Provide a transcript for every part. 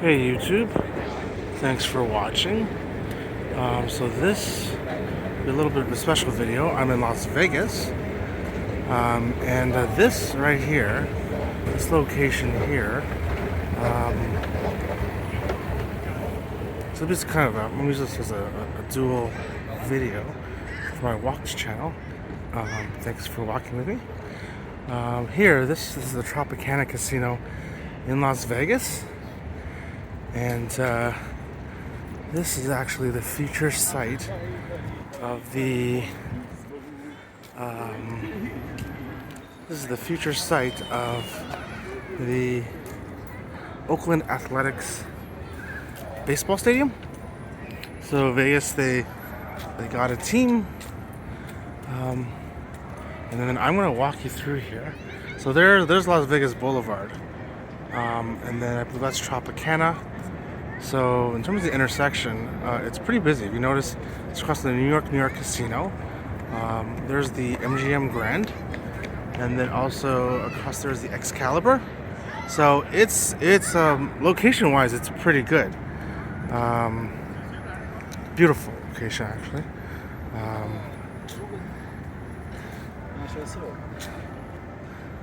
Hey YouTube, thanks for watching. So this is a little bit of a special video. I'm in Las Vegas, and this right here, this location here, so this is kind of I'm gonna use this as a dual video for my Walks channel. Thanks for walking with me. Here, this is the Tropicana Casino in Las Vegas. And this is actually the future site of the Oakland Athletics baseball stadium. So Vegas, they got a team, and then I'm gonna walk you through here. So there's Las Vegas Boulevard, and then I believe that's Tropicana. So in terms of the intersection, it's pretty busy. If you notice, it's across the New York Casino. There's the MGM Grand, and then also across there's the Excalibur. So it's location-wise, it's pretty good. Beautiful location actually.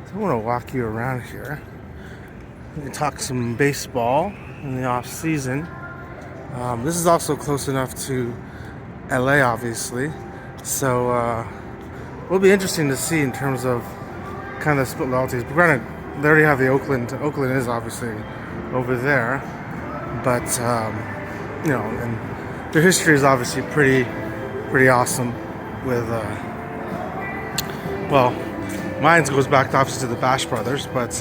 So I want to walk you around here. We can talk some baseball in the off season. This is also close enough to LA, obviously. So it'll be interesting to see in terms of kind of split loyalties. But granted, they already have the Oakland. Oakland is obviously over there, but you know, and their history is obviously pretty awesome. With well, mine goes back obviously to the Bash Brothers, but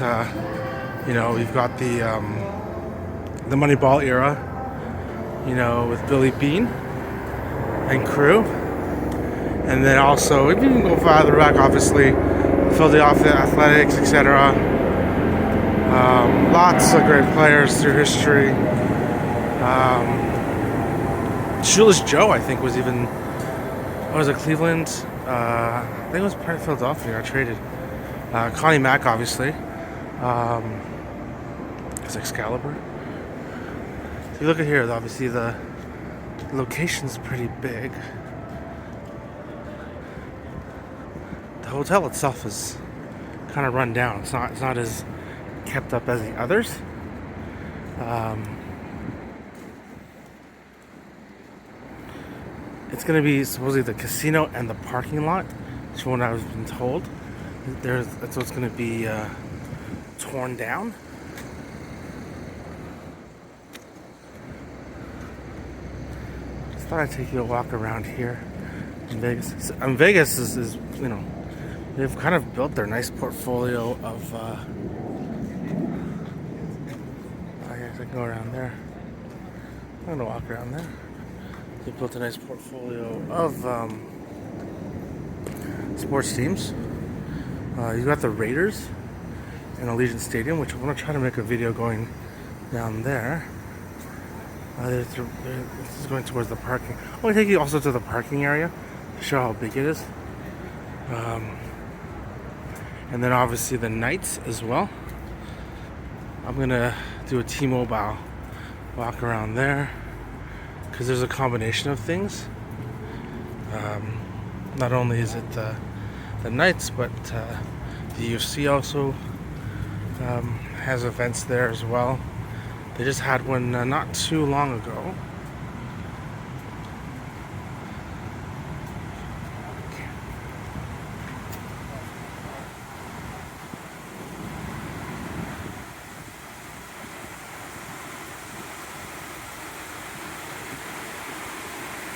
you know, we've got the Moneyball era, you know, with Billy Bean and crew. And then also, if you can go farther back, obviously, Philadelphia Athletics, etc. Lots of great players through history. Shoeless Joe, I think, was even, was it Cleveland? I think it was part of Philadelphia. I traded. Connie Mack, obviously. It's Excalibur. If you look at here, obviously the location's pretty big. The hotel itself is kind of run down. It's not as kept up as the others. It's going to be supposedly the casino and the parking lot. That's what I was been told. That's what's going to be torn down. Thought I'd take you a walk around here in Vegas. Vegas is, you know, they've kind of built their nice portfolio of I guess I can go around there. I'm gonna walk around there. They've built a nice portfolio of sports teams. You got the Raiders in Allegiant Stadium, which I'm gonna try to make a video going down there. This is going towards the parking. I'm going to take you also to the parking area to show how big it is. And then obviously the Knights as well. I'm going to do a T-Mobile walk around there because there's a combination of things. Not only is it the Knights, but the UFC also has events there as well. They just had one not too long ago.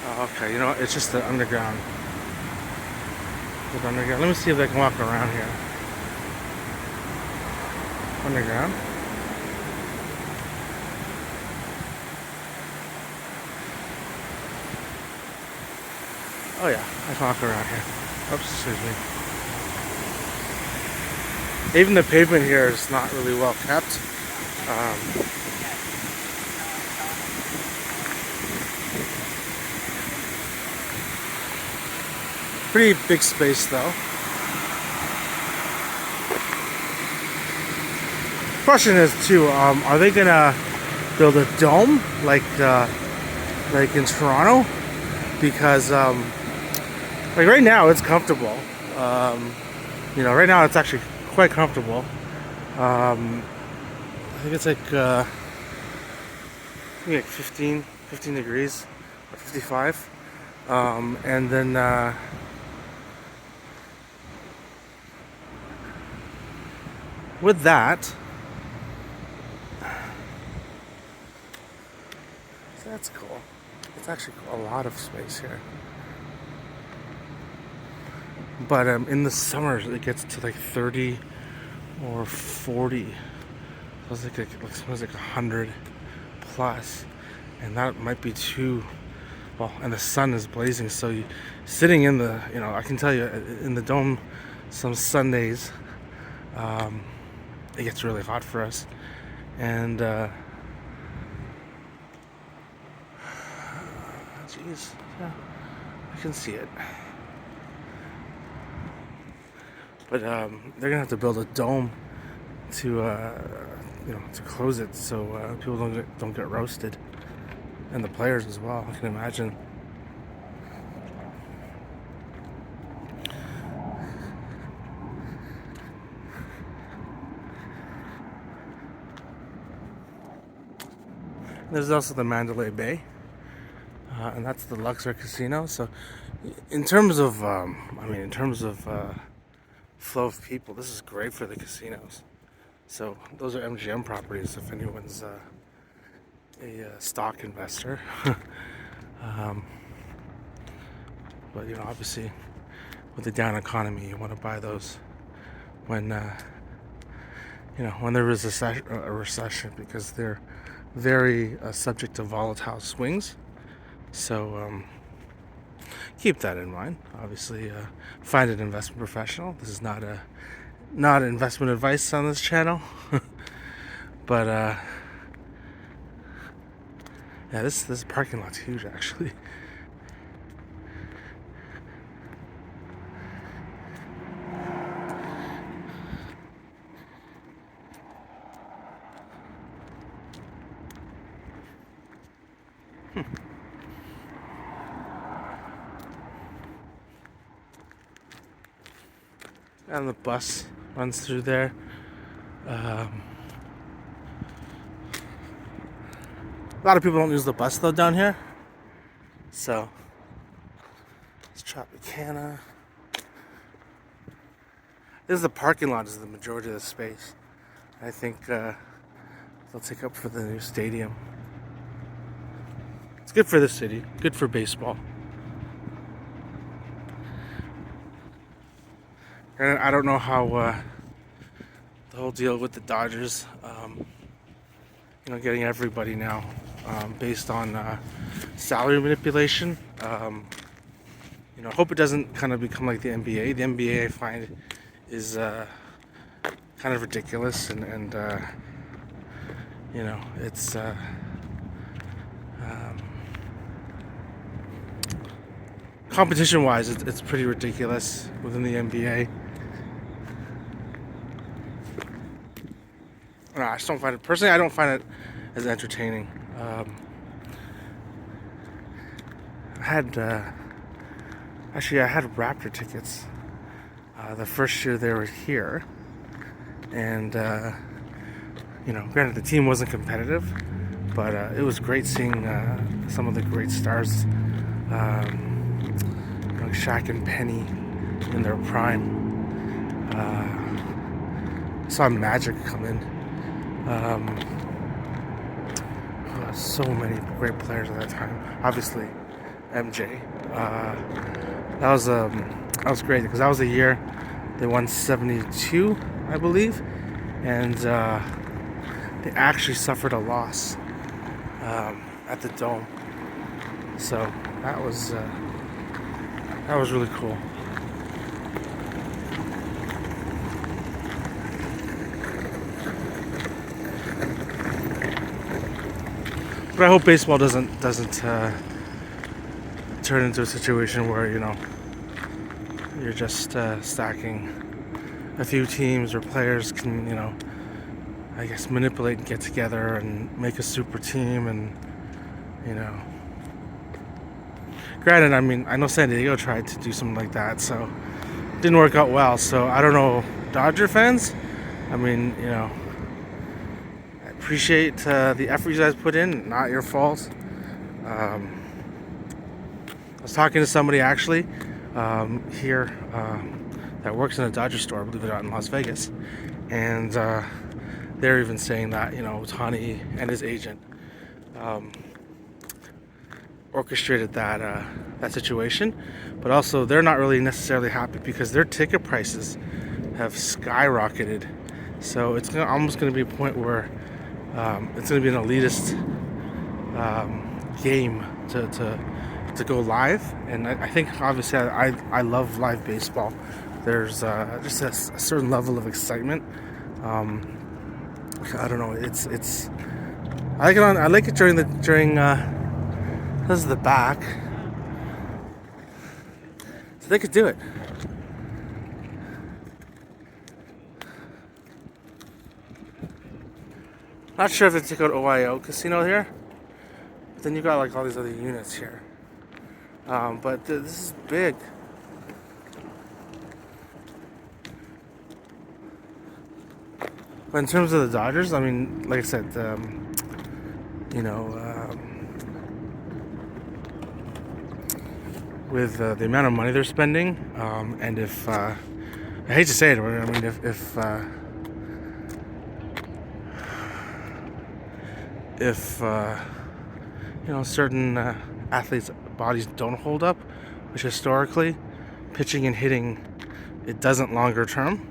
Oh, okay, you know what? It's just the underground. Let me see if I can walk around here. Underground. Oh yeah, I can walk around here. Oops, excuse me. Even the pavement here is not really well kept. Pretty big space though. Question is too, are they gonna build a dome like in Toronto, because like right now it's comfortable. Right now it's actually quite comfortable. I think it's like 15 degrees, or 55. And then with that, so that's cool. It's actually a lot of space here. But in the summers it gets to like 30 or 40. So it's like sometimes like 100 plus, and that might be too well. And the sun is blazing, so sitting in the, I can tell you in the dome, some Sundays, it gets really hot for us, and geez, yeah, I can see it. But they're gonna have to build a dome to to close it, so people don't get roasted, and the players as well, I can imagine. There's also the Mandalay Bay, and that's the Luxor Casino. So, in terms of, flow of people, this is great for the casinos. So those are MGM properties if anyone's a stock investor. But obviously, with the down economy, you want to buy those when when there is a recession, because they're very subject to volatile swings. So keep that in mind. Obviously, find an investment professional. This is not investment advice on this channel. But yeah, this parking lot's huge, actually. And the bus runs through there. A lot of people don't use the bus though down here. So it's Tropicana. This is the parking lot, is the majority of the space. I think they'll take up for the new stadium. It's good for the city, good for baseball. And I don't know how the whole deal with the Dodgers, getting everybody now based on salary manipulation. I hope it doesn't kind of become like the NBA. The NBA, I find, is kind of ridiculous, and it's competition-wise, it's pretty ridiculous within the NBA. No, I just don't find it, personally, I don't find it as entertaining. I had Raptor tickets the first year they were here, and granted the team wasn't competitive, but it was great seeing some of the great stars, like Shaq and Penny in their prime. Saw Magic come in. So many great players at that time. Obviously, MJ. That was great, because that was the year they won 72, I believe, and they actually suffered a loss at the Dome. So that was really cool. But I hope baseball doesn't turn into a situation where you're just stacking a few teams, or players can I guess, manipulate and get together and make a super team. And you know, granted, I mean, I know San Diego tried to do something like that, so it didn't work out well. So I don't know, Dodger fans. I mean, you know, I appreciate the effort you guys put in. Not your fault. I was talking to somebody actually here that works in a Dodger store, believe it or not, in Las Vegas, and they're even saying that, you know, Ohtani and his agent orchestrated that situation, but also they're not really necessarily happy because their ticket prices have skyrocketed. So it's almost going to be a point where it's going to be an elitist game to go live, and I think obviously I love live baseball. There's just a certain level of excitement. I don't know. It's I like it during this is the back, so they could do it. Not sure if they took out OIO Casino here. But then you got like all these other units here. But this is big. But in terms of the Dodgers, I mean, like I said, you know, with the amount of money they're spending, and if I hate to say it, I mean, if you know, certain athletes' bodies don't hold up, which historically, pitching and hitting, it doesn't longer term,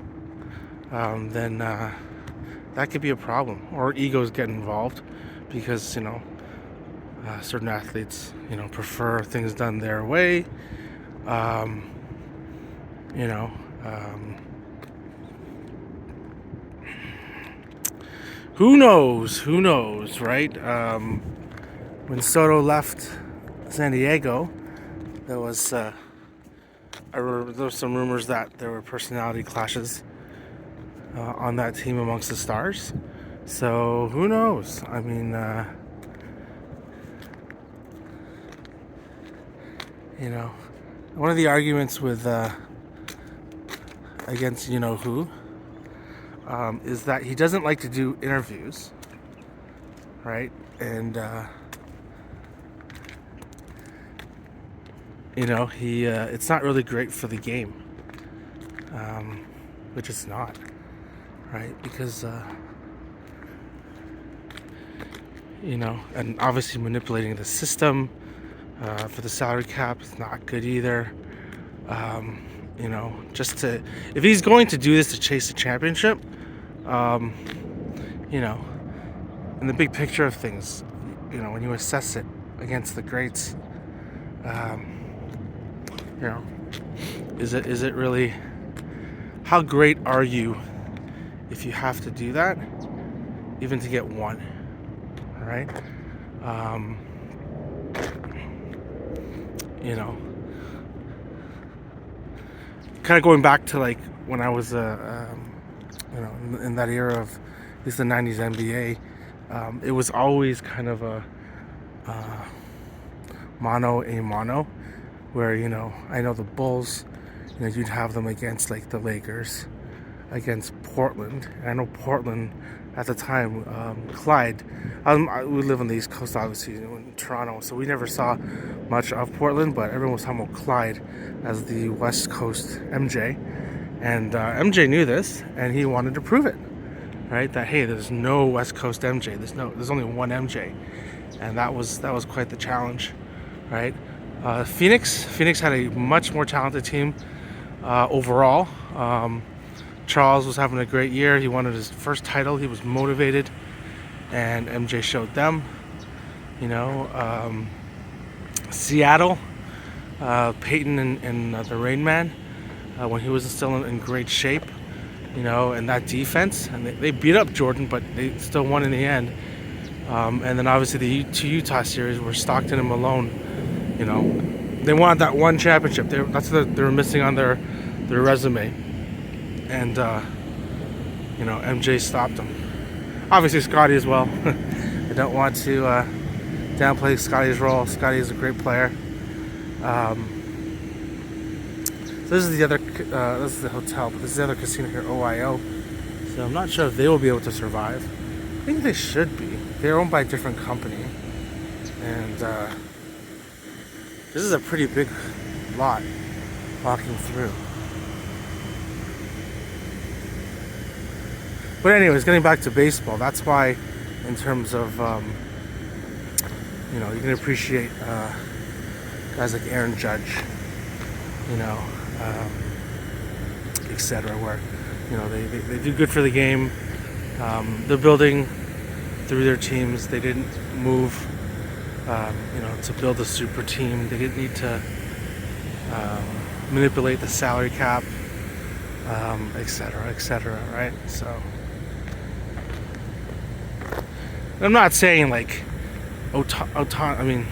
then that could be a problem. Or egos get involved because, you know, certain athletes, you know, prefer things done their way. You know, who knows, right? When Soto left San Diego, there was some rumors that there were personality clashes on that team amongst the stars. So who knows? I mean, you know, one of the arguments with against you know who is that he doesn't like to do interviews, right? And you know, he it's not really great for the game, which it's not, right? Because you know, and obviously manipulating the system for the salary cap is not good either. You know, if he's going to do this to chase the championship, you know, in the big picture of things, you know, when you assess it against the greats, you know, is it really, how great are you if you have to do that, even to get one, right? You know, kind of going back to like when I was, you know, in that era of at least the 90s NBA, it was always kind of a mano a mano, where, you know, I know the Bulls, you know, you'd have them against like the Lakers, against Portland. And I know Portland at the time, Clyde, we live on the East Coast, obviously, in Toronto, so we never saw much of Portland, but everyone was talking about Clyde as the West Coast MJ. And MJ knew this, and he wanted to prove it, right? That, hey, there's no West Coast MJ. There's only one MJ, and that was quite the challenge, right? Phoenix had a much more talented team overall. Charles was having a great year. He wanted his first title. He was motivated, and MJ showed them. You know, Seattle, Peyton and the Rain Man, when he was still in great shape, you know, and that defense, and they beat up Jordan, but they still won in the end. And then obviously the two Utah series where Stockton and Malone, you know, they wanted that one championship. That's what they were missing on their resume. And you know, MJ stopped them. obviously Scotty as well. I don't want to downplay Scotty's role. Scotty is a great player. So this is the other, this is the hotel, but this is the other casino here, OIO. So I'm not sure if they will be able to survive. I think they should be. They're owned by a different company. And this is a pretty big lot walking through. But anyways, getting back to baseball, that's why in terms of, you know, you can appreciate guys like Aaron Judge, you know, etc. Where, you know, they do good for the game. They're building through their teams. They didn't move, you know, to build a super team. They didn't need to manipulate the salary cap, etc. Right? So I'm not saying like I mean,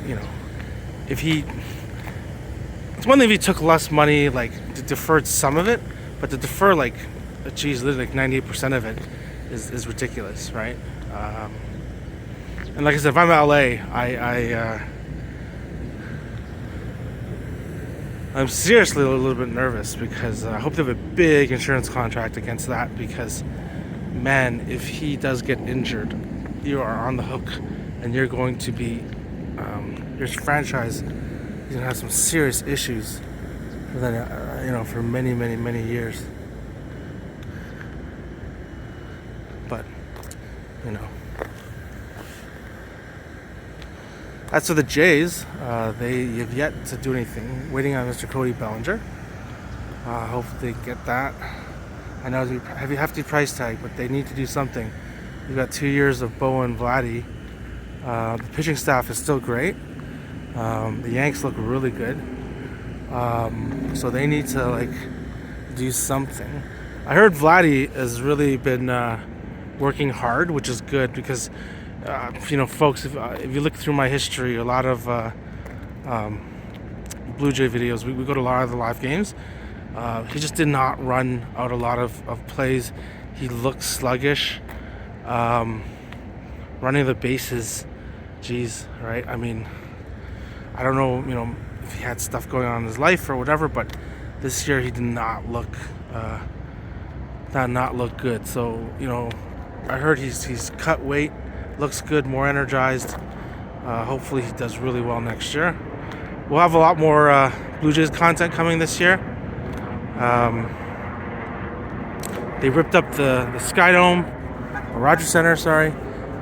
you know, if he, it's one thing if he took less money, like to defer some of it, but to defer like, geez, literally like 98% of it is ridiculous, right? And like I said, if I'm LA, I'm seriously a little bit nervous because I hope they have a big insurance contract against that, because man, if he does get injured, you are on the hook, and you're going to be, your franchise is going to have some serious issues for that, you know, for many years. But, you know, as for the Jays, they have yet to do anything. Waiting on Mr. Cody Bellinger. Hopefully they get that. I know it's a hefty price tag, but they need to do something. We've got 2 years of Bo and Vladdy. The pitching staff is still great. The Yanks look really good. So they need to like do something. I heard Vladdy has really been working hard, which is good, because you know, folks, if you look through my history, a lot of Blue Jay videos, we go to a lot of the live games. He just did not run out a lot of plays. He looked sluggish. Running the bases, geez, right? I mean, I don't know, you know, if he had stuff going on in his life or whatever, but this year he did not look good. So, you know, I heard he's cut weight, looks good, more energized. Hopefully he does really well next year. We'll have a lot more Blue Jays content coming this year. They ripped up the Sky Dome, or Rogers Center, sorry,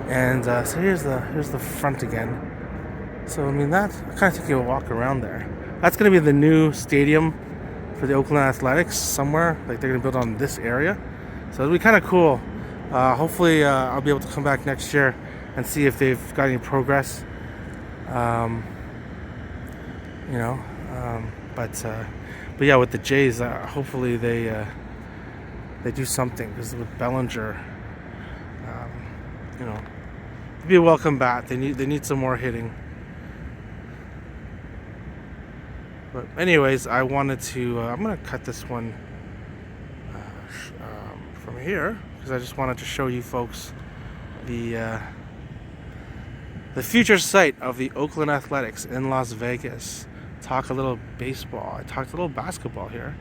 and so here's the front again. So I mean, that I kind of think you'll walk around there. That's going to be the new stadium for the Oakland Athletics somewhere. Like they're going to build on this area, so it'll be kind of cool. Hopefully, I'll be able to come back next year and see if they've got any progress. You know, but yeah, with the Jays, hopefully they do something, because with Bellinger, you know, it'd be a welcome bat. They need some more hitting. But anyways, I wanted to. I'm gonna cut this one from here, because I just wanted to show you folks the future site of the Oakland Athletics in Las Vegas. Talk a little baseball. I talked a little basketball here.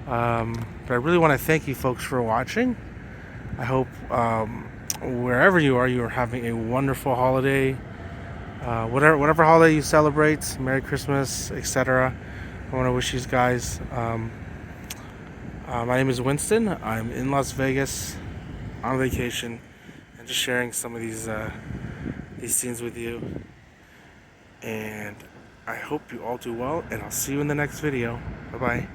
But I really want to thank you folks for watching. I hope wherever you are having a wonderful holiday. Whatever holiday you celebrate, Merry Christmas, etc. I want to wish you guys. My name is Winston. I'm in Las Vegas on vacation, and just sharing some of these scenes with you. And I hope you all do well, and I'll see you in the next video. Bye bye.